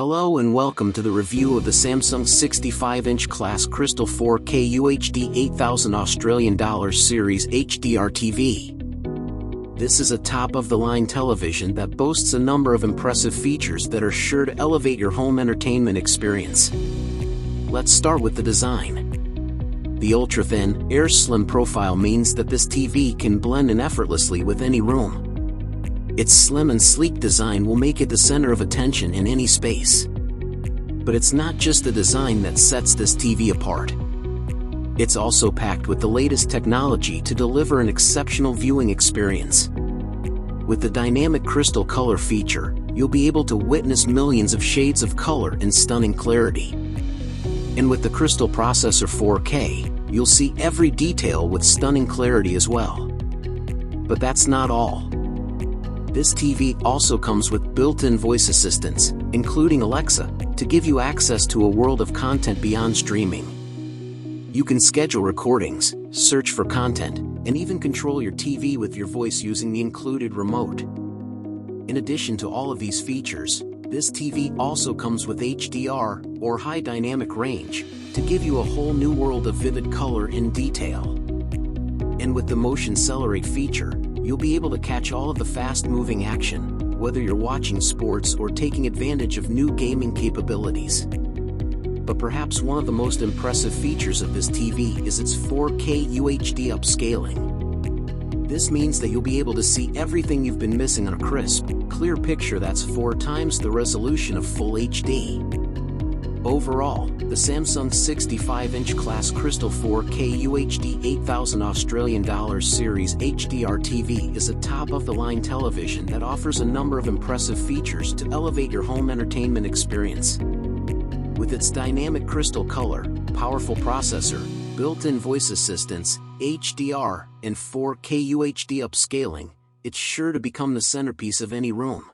Hello and welcome to the review of the Samsung 65-inch class Crystal 4K UHD 8000 Australian dollars series HDR TV. This is a top-of-the-line television that boasts a number of impressive features that are sure to elevate your home entertainment experience. Let's start with the design. The ultra-thin, air-slim profile means that this TV can blend in effortlessly with any room. Its slim and sleek design will make it the center of attention in any space. But it's not just the design that sets this TV apart. It's also packed with the latest technology to deliver an exceptional viewing experience. With the dynamic crystal color feature, you'll be able to witness millions of shades of color in stunning clarity. And with the Crystal Processor 4K, you'll see every detail with stunning clarity as well. But that's not all. This TV also comes with built-in voice assistants, including Alexa, to give you access to a world of content beyond streaming. You can schedule recordings, search for content, and even control your TV with your voice using the included remote. In addition to all of these features, this TV also comes with HDR, or High Dynamic Range, to give you a whole new world of vivid color and detail. And with the Motion Xcelerator feature, you'll be able to catch all of the fast-moving action, whether you're watching sports or taking advantage of new gaming capabilities. But perhaps one of the most impressive features of this TV is its 4K UHD upscaling. This means that you'll be able to see everything you've been missing on a crisp, clear picture that's 4 times the resolution of Full HD. Overall, the Samsung 65-inch class Crystal 4K UHD 8000 Australian dollars series HDR TV is a top-of-the-line television that offers a number of impressive features to elevate your home entertainment experience. With its dynamic crystal color, powerful processor, built-in voice assistants, HDR, and 4K UHD upscaling, it's sure to become the centerpiece of any room.